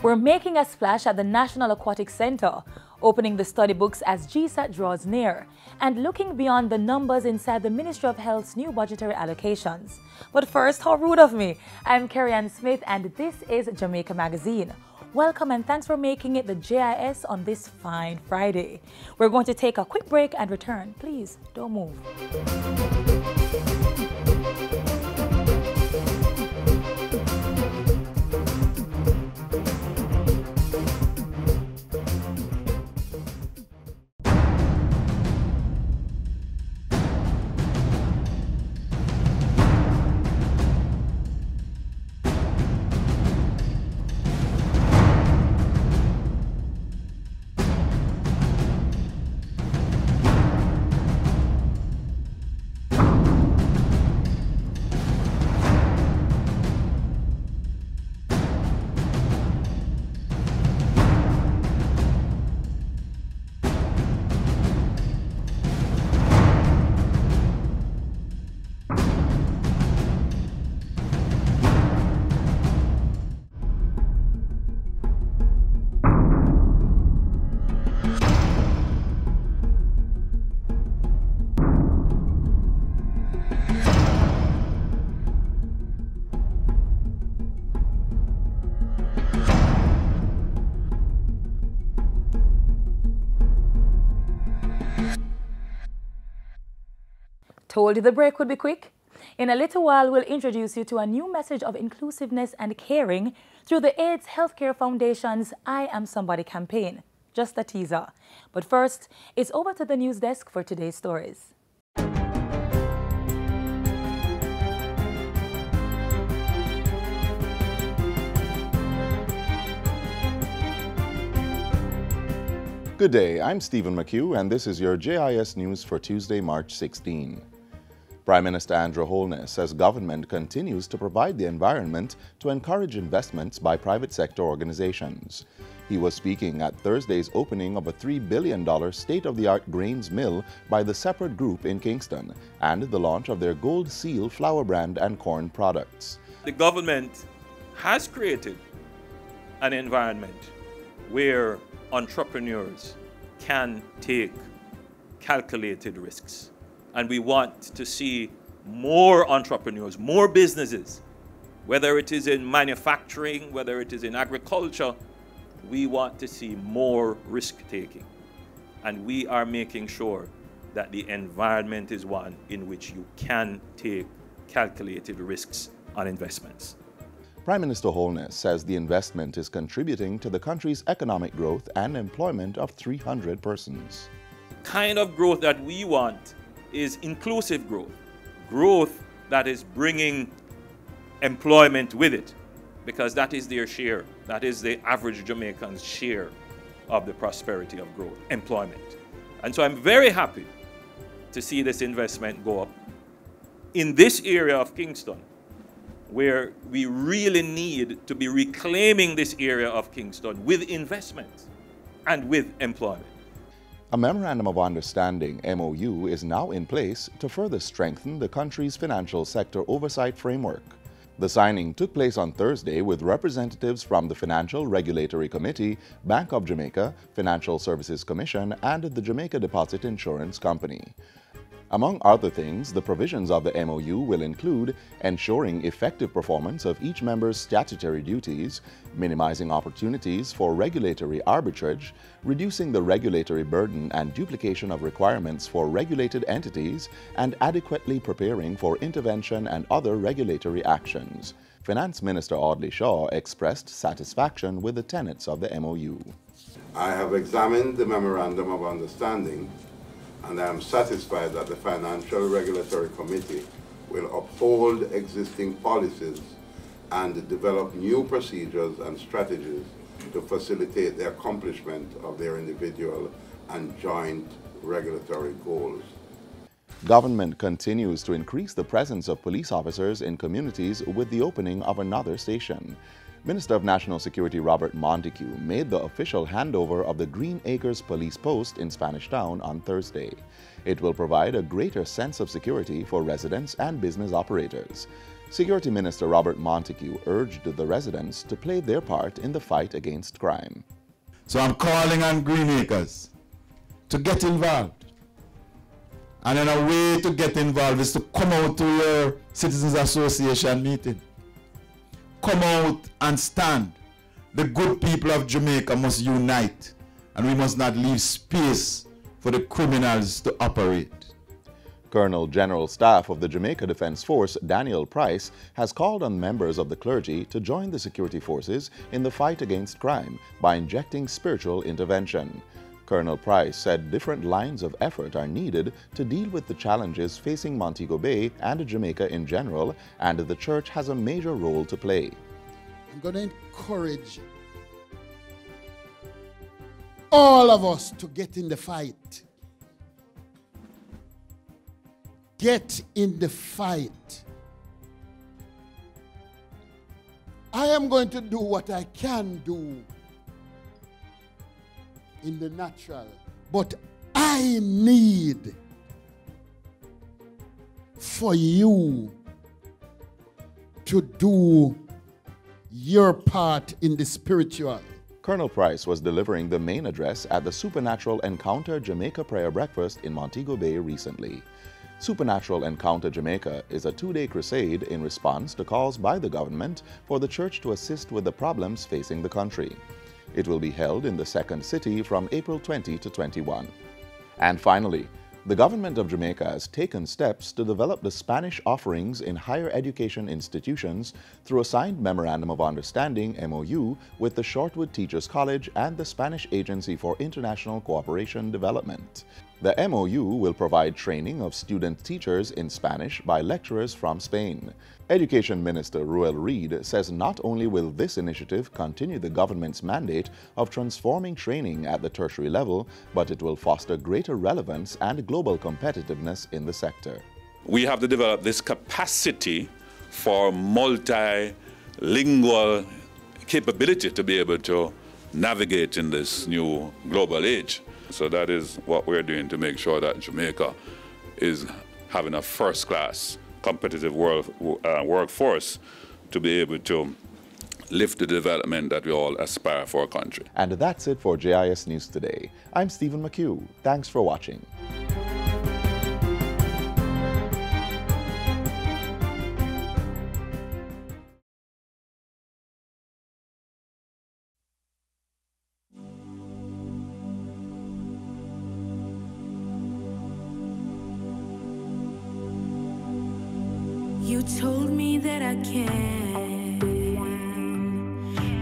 We're making a splash at the National Aquatic Center, opening the study books as GSAT draws near, and looking beyond the numbers inside the Ministry of Health's new budgetary allocations. But first, how rude of me! I'm Carrie-Ann Smith, and this is Jamaica Magazine. Welcome and thanks for making it the JIS on this fine Friday. We're going to take a quick break and return. Please don't move. Told you the break would be quick. In a little while, we'll introduce you to a new message of inclusiveness and caring through the AIDS Healthcare Foundation's I Am Somebody campaign. Just a teaser. But first, it's over to the news desk for today's stories. Good day, I'm Stephen McHugh, and this is your JIS News for Tuesday, March 16. Prime Minister Andrew Holness says government continues to provide the environment to encourage investments by private sector organizations. He was speaking at Thursday's opening of a $3 billion state-of-the-art grains mill by the Separate Group in Kingston and the launch of their Gold Seal flour brand and corn products. The government has created an environment where entrepreneurs can take calculated risks. And we want to see more entrepreneurs, more businesses, whether it is in manufacturing, whether it is in agriculture, we want to see more risk-taking. And we are making sure that the environment is one in which you can take calculated risks on investments. Prime Minister Holness says the investment is contributing to the country's economic growth and employment of 300 persons. The kind of growth that we want is inclusive growth, growth that is bringing employment with it, because that is their share, that is the average Jamaican's share of the prosperity of growth, employment. And so I'm very happy to see this investment go up in this area of Kingston, where we really need to be reclaiming this area of Kingston with investment and with employment. A Memorandum of Understanding, MOU, is now in place to further strengthen the country's financial sector oversight framework. The signing took place on Thursday with representatives from the Financial Regulatory Committee, Bank of Jamaica, Financial Services Commission, and the Jamaica Deposit Insurance Company. Among other things, the provisions of the MOU will include ensuring effective performance of each member's statutory duties, minimizing opportunities for regulatory arbitrage, reducing the regulatory burden and duplication of requirements for regulated entities, and adequately preparing for intervention and other regulatory actions. Finance Minister Audley Shaw expressed satisfaction with the tenets of the MOU. I have examined the Memorandum of Understanding, and I am satisfied that the Financial Regulatory Committee will uphold existing policies and develop new procedures and strategies to facilitate the accomplishment of their individual and joint regulatory goals. Government continues to increase the presence of police officers in communities with the opening of another station. Minister of National Security Robert Montego made the official handover of the Green Acres Police Post in Spanish Town on Thursday. It will provide a greater sense of security for residents and business operators. Security Minister Robert Montego urged the residents to play their part in the fight against crime. So I'm calling on Greenacres to get involved. And then a way to get involved is to come out to your Citizens Association meeting. Come out and stand. The good people of Jamaica must unite, and we must not leave space for the criminals to operate. Colonel General Staff of the Jamaica Defense Force, Daniel Price, has called on members of the clergy to join the security forces in the fight against crime by injecting spiritual intervention. Colonel Price said different lines of effort are needed to deal with the challenges facing Montego Bay and Jamaica in general, and the church has a major role to play. I'm going to encourage all of us to get in the fight. Get in the fight. I am going to do what I can do in the natural, but I need for you to do your part in the spiritual. Colonel Price was delivering the main address at the Supernatural Encounter Jamaica Prayer Breakfast in Montego Bay recently. Supernatural Encounter Jamaica is a two-day crusade in response to calls by the government for the church to assist with the problems facing the country. It will be held in the second city from April 20 to 21. And finally, the government of Jamaica has taken steps to develop the Spanish offerings in higher education institutions through a signed Memorandum of Understanding (MOU) with the Shortwood Teachers College and the Spanish Agency for International Cooperation Development. The MOU will provide training of student teachers in Spanish by lecturers from Spain. Education Minister Ruel Reid says not only will this initiative continue the government's mandate of transforming training at the tertiary level, but it will foster greater relevance and global competitiveness in the sector. We have to develop this capacity for multilingual capability to be able to navigate in this new global age. So that is what we're doing to make sure that Jamaica is having a first-class competitive workforce to be able to lift the development that we all aspire for our country. And that's it for JIS News Today. I'm Stephen McHugh. Thanks for watching. You told me that I can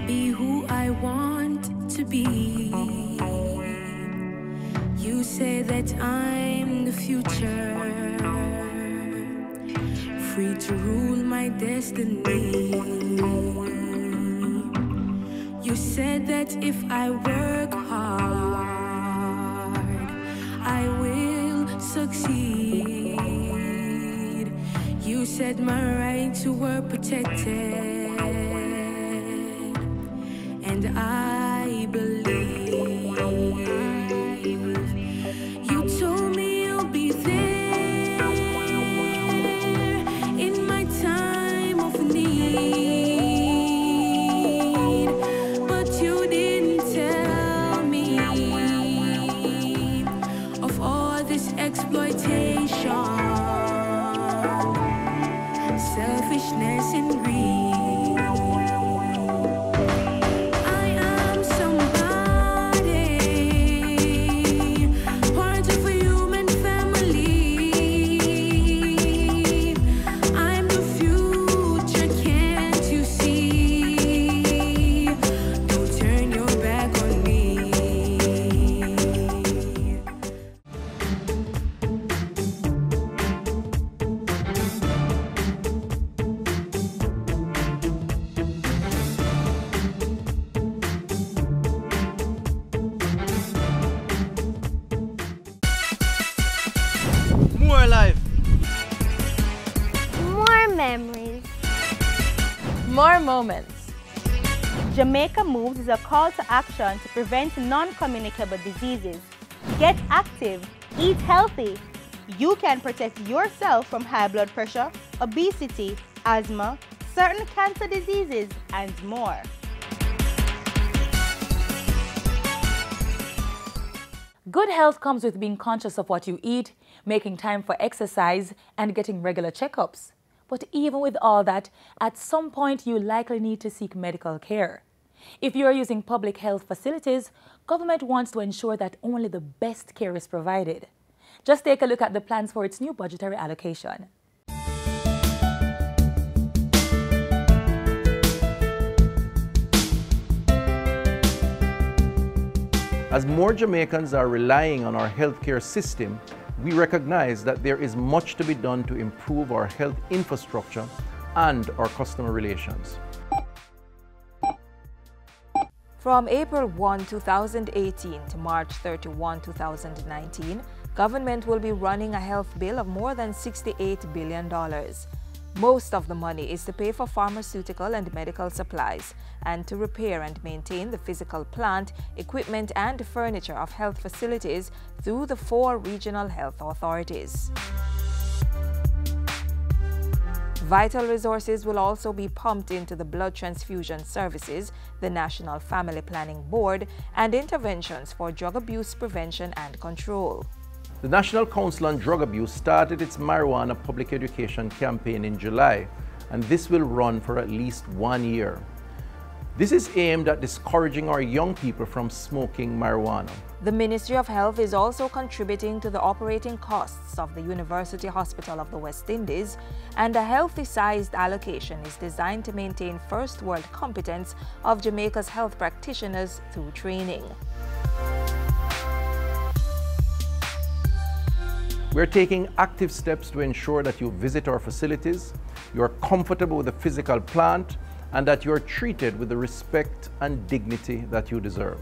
be who I want to be. You say that I'm the future, free to rule my destiny. You said that if I work hard, I will succeed. You said my rights were protected, and I believe. You told me you'll be there in my time of need, but you didn't tell me of all this exploitation, selfishness and greed. I am somebody, part of a human family. I'm the future, can't you see? Don't turn your back on me. More life. More memories. More moments. Jamaica Moves is a call to action to prevent non-communicable diseases. Get active, eat healthy. You can protect yourself from high blood pressure, obesity, asthma, certain cancer diseases, and more. Good health comes with being conscious of what you eat, making time for exercise, and getting regular checkups. But even with all that, at some point you likely need to seek medical care. If you are using public health facilities, government wants to ensure that only the best care is provided. Just take a look at the plans for its new budgetary allocation. As more Jamaicans are relying on our healthcare system, we recognize that there is much to be done to improve our health infrastructure and our customer relations. From April 1, 2018 to March 31, 2019, government will be running a health bill of more than $68 billion. Most of the money is to pay for pharmaceutical and medical supplies and to repair and maintain the physical plant, equipment and furniture of health facilities through the 4 regional health authorities. Vital resources will also be pumped into the blood transfusion services, the National Family Planning Board, and interventions for drug abuse prevention and control. The National Council on Drug Abuse started its marijuana public education campaign in July, and this will run for at least 1 year. This is aimed at discouraging our young people from smoking marijuana. The Ministry of Health is also contributing to the operating costs of the University Hospital of the West Indies, and a healthy-sized allocation is designed to maintain first-world competence of Jamaica's health practitioners through training. We're taking active steps to ensure that you visit our facilities, you're comfortable with the physical plant, and that you're treated with the respect and dignity that you deserve.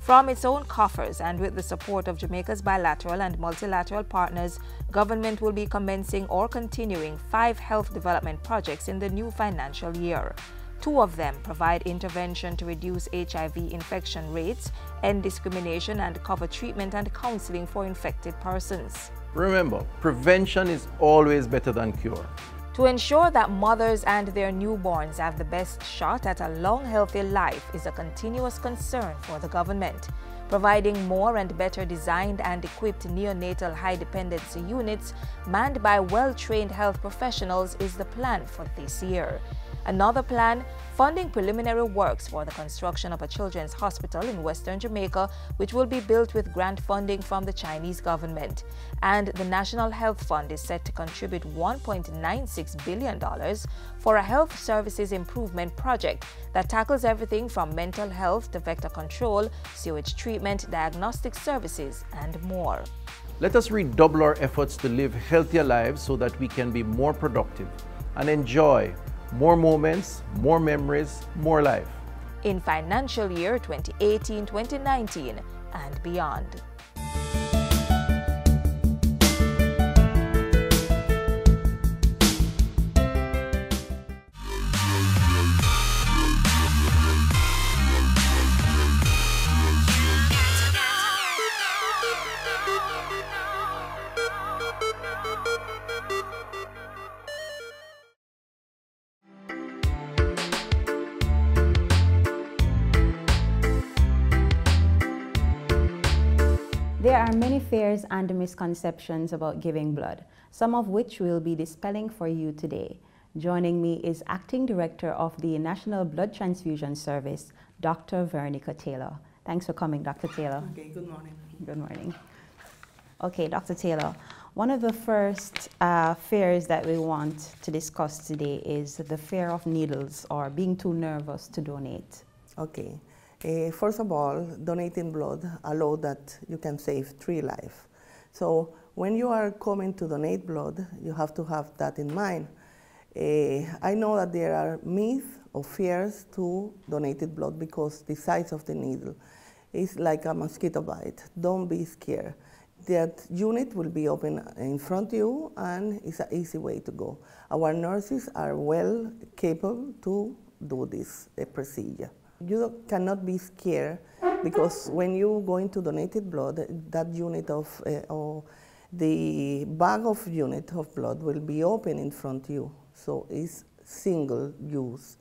From its own coffers and with the support of Jamaica's bilateral and multilateral partners, government will be commencing or continuing 5 health development projects in the new financial year. 2 of them provide intervention to reduce HIV infection rates, end discrimination, and cover treatment and counseling for infected persons. Remember, prevention is always better than cure. To ensure that mothers and their newborns have the best shot at a long, healthy life is a continuous concern for the government. Providing more and better designed and equipped neonatal high-dependency units manned by well-trained health professionals is the plan for this year. Another plan, funding preliminary works for the construction of a children's hospital in Western Jamaica, which will be built with grant funding from the Chinese government. And the National Health Fund is set to contribute $1.96 billion for a health services improvement project that tackles everything from mental health to vector control, sewage treatment, diagnostic services, and more. Let us redouble our efforts to live healthier lives so that we can be more productive and enjoy more moments, more memories, more life. In financial year 2018-2019 and beyond. There are many fears and misconceptions about giving blood, some of which we'll be dispelling for you today. Joining me is Acting Director of the National Blood Transfusion Service, Dr. Veronica Taylor. Thanks for coming, Dr. Taylor. Okay, good morning. Good morning. Okay, Dr. Taylor, one of the first fears that we want to discuss today is the fear of needles or being too nervous to donate. Okay. First of all, donating blood allows that you can save 3 lives. So when you are coming to donate blood, you have to have that in mind. I know that there are myths or fears to donated blood because the size of the needle is like a mosquito bite. Don't be scared. That unit will be open in front of you and it's an easy way to go. Our nurses are well capable to do this procedure. You cannot be scared because when you go into donated blood, that unit of, or the bag of unit of blood will be open in front of you. So it's single use.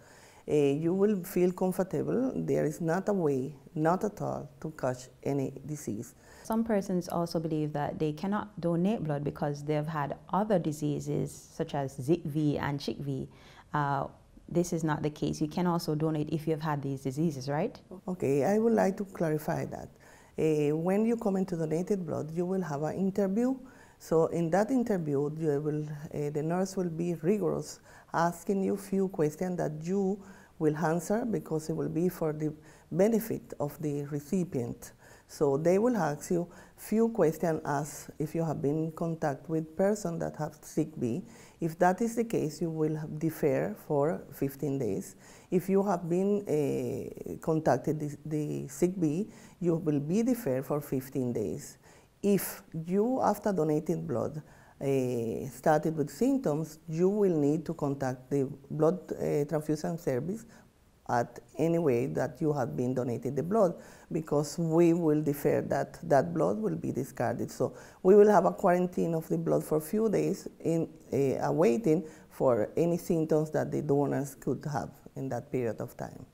You will feel comfortable. There is not a way, not at all, to catch any disease. Some persons also believe that they cannot donate blood because they've had other diseases such as ZV and CHIKV. This is not the case. You can also donate if you've had these diseases, right? Okay, I would like to clarify that. When you come into donated blood, you will have an interview. So in that interview, the nurse will be rigorous, asking you few questions that you will answer because it will be for the benefit of the recipient. So they will ask you few questions as if you have been in contact with person that have sick B. If that is the case, you will defer for 15 days. If you have been contacted the sick B, you will be deferred for 15 days. If you, after donating blood, started with symptoms, you will need to contact the blood transfusion service at any way that you have been donated the blood, because we will defer that blood will be discarded. So we will have a quarantine of the blood for a few days in awaiting for any symptoms that the donors could have in that period of time.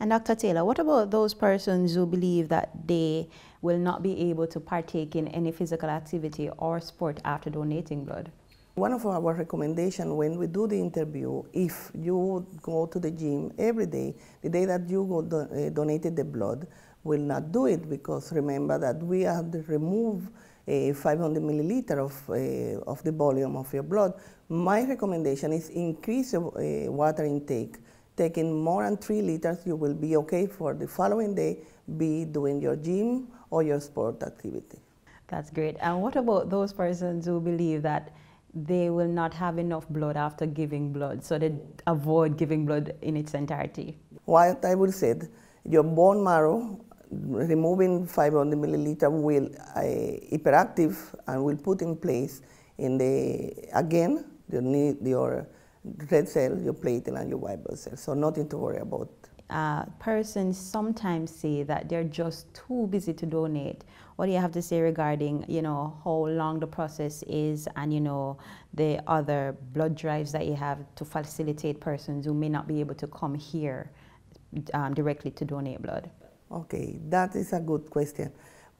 And Dr. Taylor, what about those persons who believe that they will not be able to partake in any physical activity or sport after donating blood? One of our recommendations when we do the interview, if you go to the gym every day, the day that you donated the blood, will not do it, because remember that we have to remove 500 milliliters of the volume of your blood. My recommendation is increase your water intake. Taking more than 3 liters, you will be okay for the following day, be doing your gym or your sport activity. That's great. And what about those persons who believe that they will not have enough blood after giving blood, so they avoid giving blood in its entirety? What I would say, your bone marrow, removing 500 milliliters will hyperactive and will put in place in the, again, you need your red cell, your platelet, and your white blood cell. So nothing to worry about. Persons sometimes say that they're just too busy to donate. What do you have to say regarding, how long the process is and, the other blood drives that you have to facilitate persons who may not be able to come here directly to donate blood? Okay, that is a good question.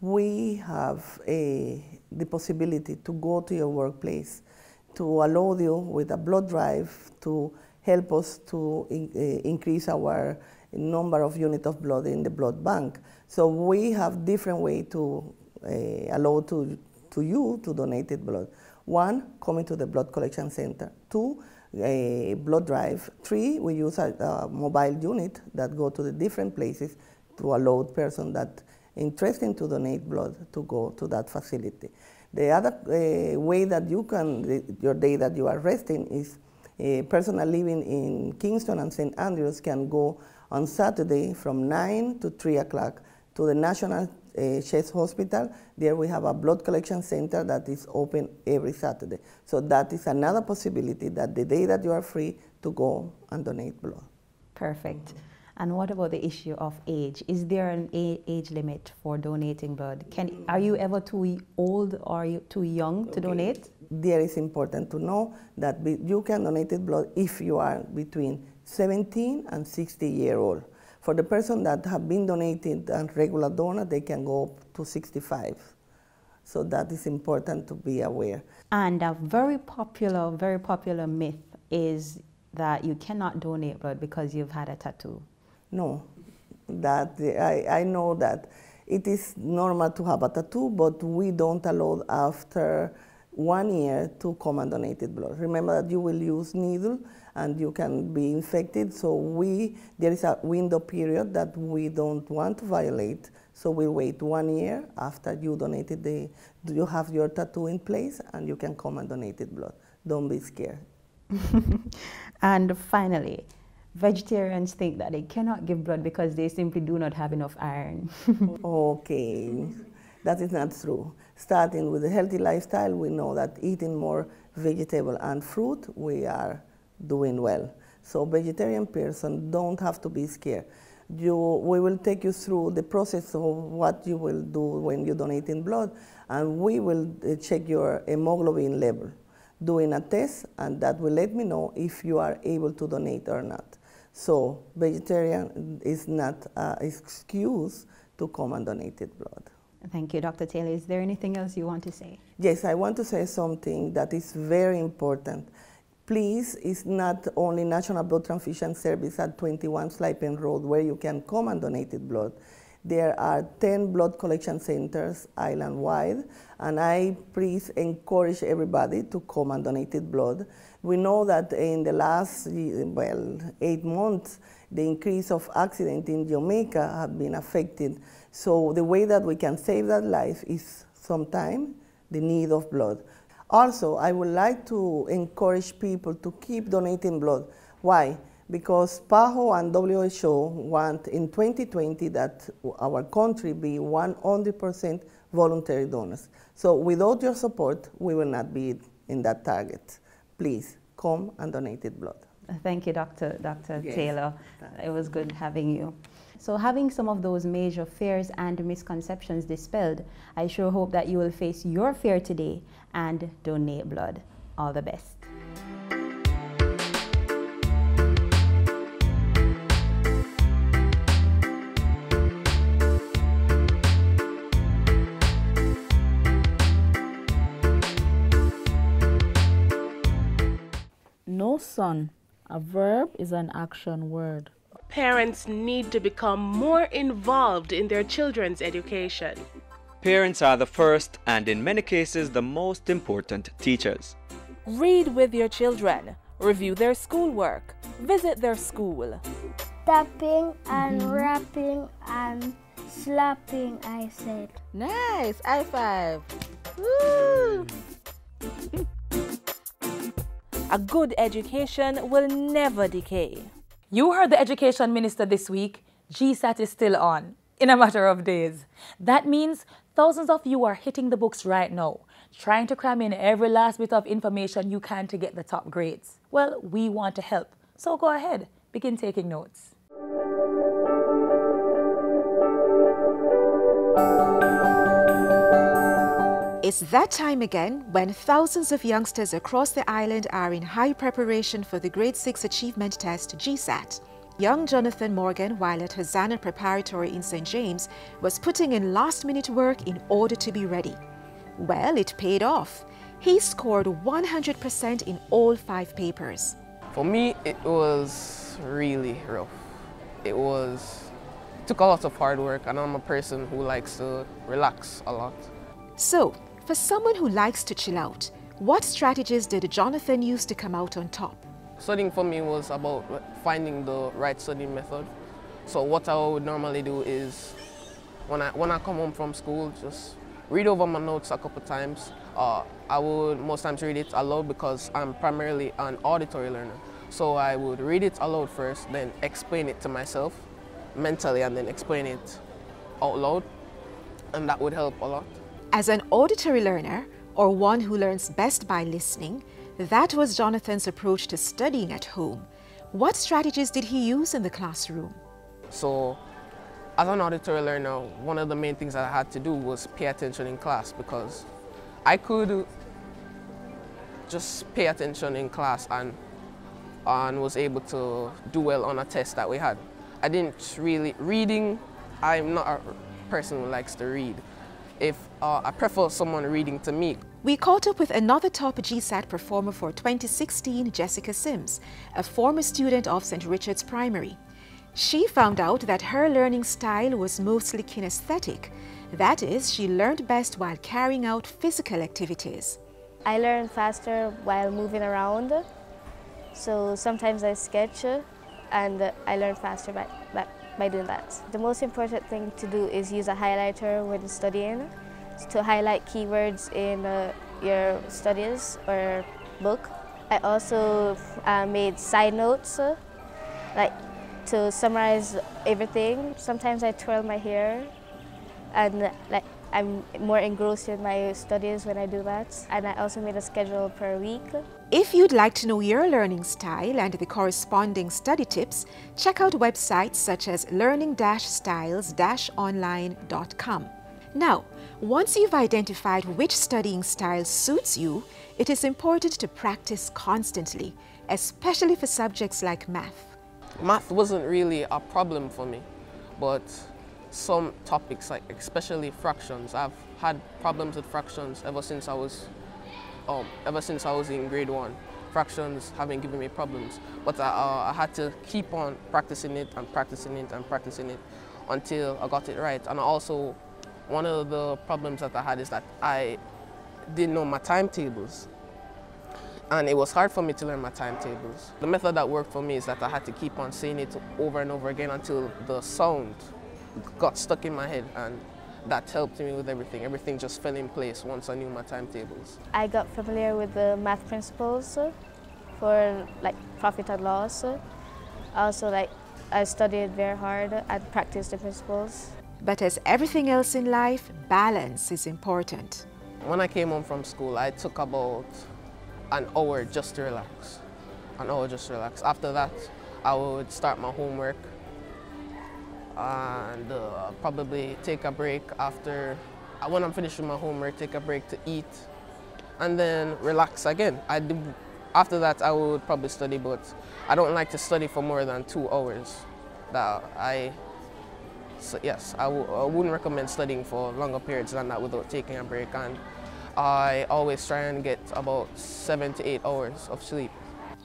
We have the possibility to go to your workplace to allow you with a blood drive to help us to increase our number of units of blood in the blood bank. So we have different ways to allow to you to donate blood. 1, coming to the blood collection center. 2, a blood drive. 3, we use a mobile unit that go to the different places to allow person that interested to donate blood to go to that facility. The other way that you can, your day that you are resting, is a person living in Kingston and St. Andrews can go on Saturday from 9 to 3 o'clock to the National Chest Hospital. There we have a blood collection center that is open every Saturday. So that is another possibility, that the day that you are free to go and donate blood. Perfect. And what about the issue of age? Is there an age limit for donating blood? Are you ever too old or too young to donate? There is important to know that you can donate blood if you are between 17 and 60 years old. For the person that have been donated and regular donor, they can go up to 65. So that is important to be aware. And a very popular myth is that you cannot donate blood because you've had a tattoo. No, that I know that it is normal to have a tattoo, but we don't allow after 1 year to come and donate blood. Remember that you will use needle and you can be infected, so there is a window period that we don't want to violate, so we wait 1 year after you donated you have your tattoo in place and you can come and donate blood. Don't be scared. And finally, vegetarians think that they cannot give blood because they simply do not have enough iron. Okay, that is not true. Starting with a healthy lifestyle, we know that eating more vegetable and fruit, we are doing well. So vegetarian person don't have to be scared. We will take you through the process of what you will do when you donate blood, and we will check your hemoglobin level. doing a test, and that will let me know if you are able to donate or not. So vegetarian is not an excuse to come and donate blood. Thank you, Dr. Taylor. Is there anything else you want to say? Yes, I want to say something that is very important. Please, it's not only National Blood Transfusion Service at 21 Slipen Road where you can come and donate blood. There are 10 blood collection centers island-wide, and I please encourage everybody to come and donate blood. We know that in the last, 8 months, the increase of accident in Jamaica have been affected. So the way that we can save that life is sometimes the need of blood. Also, I would like to encourage people to keep donating blood. Why? Because PAHO and WHO want in 2020 that our country be 100% voluntary donors. So without your support, we will not be in that target. Please, come and donate blood. Thank you, Dr. Yes. Taylor. It was good having you. So having some of those major fears and misconceptions dispelled, I sure hope that you will face your fear today and donate blood. All the best. No, son. A verb is an action word. Parents need to become more involved in their children's education. Parents are the first and in many cases the most important teachers. Read with your children. Review their schoolwork. Visit their school. Tapping and rapping and slapping, I said. Nice! High five! Woo! A good education will never decay. You heard the Education Minister this week. GSAT is still on, in a matter of days. That means thousands of you are hitting the books right now, trying to cram in every last bit of information you can to get the top grades. Well, we want to help, so go ahead, begin taking notes. It's that time again when thousands of youngsters across the island are in high preparation for the Grade 6 Achievement Test, GSAT. Young Jonathan Morgan, while at Hosanna Preparatory in St. James, was putting in last-minute work in order to be ready. Well, it paid off. He scored 100% in all 5 papers. For me, it was really rough. It took a lot of hard work, and I'm a person who likes to relax a lot. So, for someone who likes to chill out, what strategies did Jonathan use to come out on top? Studying for me was about finding the right studying method. So what I would normally do is, when I come home from school, just read over my notes a couple times. I would most times read it aloud because I'm primarily an auditory learner. So I would read it aloud first, then explain it to myself mentally, and then explain it out loud, and that would help a lot. As an auditory learner, or one who learns best by listening, that was Jonathan's approach to studying at home. What strategies did he use in the classroom? So, as an auditory learner, one of the main things that I had to do was pay attention in class, because I could just pay attention in class and was able to do well on a test that we had. I didn't really, reading, I'm not a person who likes to read. I prefer someone reading to me. We caught up with another top GSAT performer for 2016, Jessica Sims, a former student of St. Richard's Primary. She found out that her learning style was mostly kinesthetic. That is, she learned best while carrying out physical activities. I learn faster while moving around. So sometimes I sketch and I learn faster by doing that. The most important thing to do is use a highlighter when studying to highlight keywords in your studies or book. I also made side notes, like to summarize everything. Sometimes I twirl my hair, and like I'm more engrossed in my studies when I do that. And I also made a schedule per week. If you'd like to know your learning style and the corresponding study tips, check out websites such as learning-styles-online.com. Now, Once you've identified which studying style suits you, it is important to practice constantly, especially for subjects like math. Math wasn't really a problem for me, but some topics, like especially fractions, I've had problems with fractions ever since I was in grade 1. Fractions have been giving me problems, but I had to keep on practicing it and practicing it and practicing it until I got it right. And also, one of the problems that I had is that I didn't know my timetables, and it was hard for me to learn my timetables. The method that worked for me is that I had to keep on saying it over and over again until the sound got stuck in my head, and that helped me with everything. Everything just fell in place once I knew my timetables. I got familiar with the math principles for like profit and loss. Also, I studied very hard and practiced the principles. But as everything else in life, balance is important. When I came home from school, I took about an hour just to relax. An hour just to relax. After that, I would start my homework and probably take a break after. When I'm finished with my homework, take a break to eat and then relax again. After that, I would probably study, but I don't like to study for more than 2 hours. So yes, I wouldn't recommend studying for longer periods than that without taking a break, and I always try and get about 7 to 8 hours of sleep.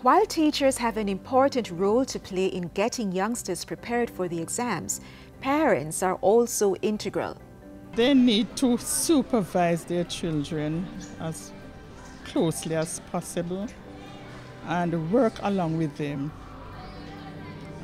While teachers have an important role to play in getting youngsters prepared for the exams, parents are also integral. They need to supervise their children as closely as possible and work along with them,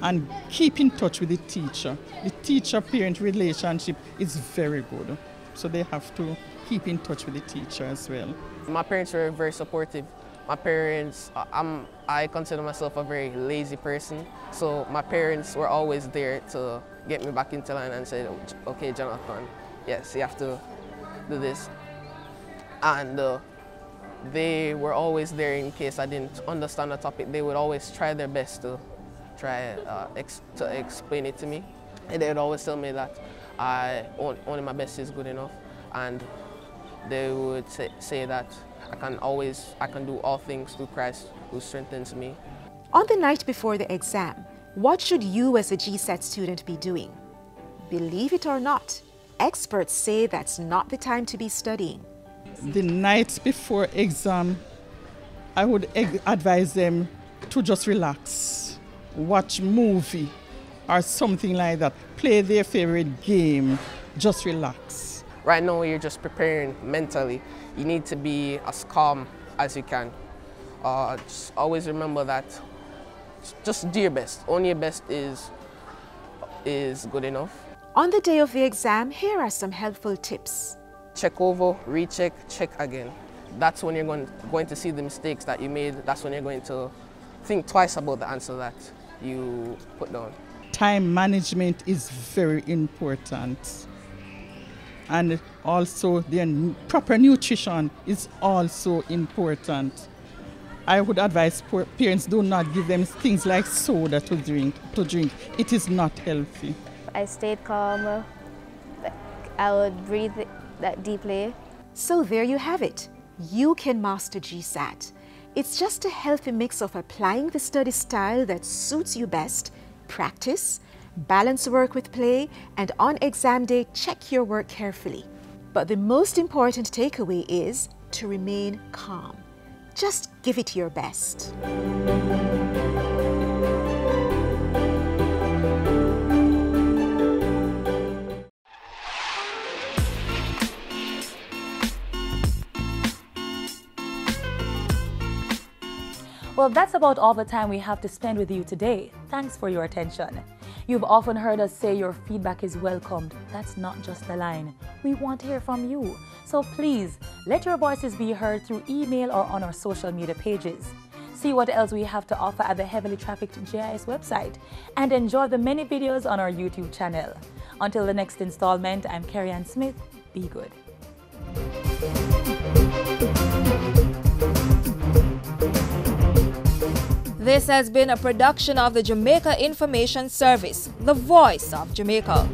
and keep in touch with the teacher. The teacher-parent relationship is very good, so they have to keep in touch with the teacher as well. My parents were very supportive. My parents, I consider myself a very lazy person, so my parents were always there to get me back into line and say, okay, Jonathan, yes, you have to do this. And they were always there in case I didn't understand a topic. They would always try their best to explain it to me. And they would always tell me that only my best is good enough. And they would say that I can do all things through Christ who strengthens me. On the night before the exam, what should you as a GSAT student be doing? Believe it or not, experts say that's not the time to be studying. The night before exam, I would advise them to just relax, watch a movie or something like that, play their favorite game, just relax. Right now you're just preparing mentally. You need to be as calm as you can. Just always remember that just do your best. Only your best is good enough. On the day of the exam, here are some helpful tips. Check over, recheck, check again. That's when you're going to see the mistakes that you made. That's when you're going to think twice about the answer that you put down. Time management is very important. And also the proper nutrition is also important. I would advise parents do not give them things like soda to drink. It is not healthy. I stayed calm. I would breathe that deeply. So there you have it. You can master GSAT. It's just a healthy mix of applying the study style that suits you best, practice, balance work with play, and on exam day, check your work carefully. But the most important takeaway is to remain calm. Just give it your best. Well, that's about all the time we have to spend with you today. Thanks for your attention. You've often heard us say your feedback is welcomed. That's not just a line. We want to hear from you. So please, let your voices be heard through email or on our social media pages. See what else we have to offer at the heavily trafficked GIS website and enjoy the many videos on our YouTube channel. Until the next installment, I'm Carrie-Ann Smith. Be good. This has been a production of the Jamaica Information Service, the voice of Jamaica.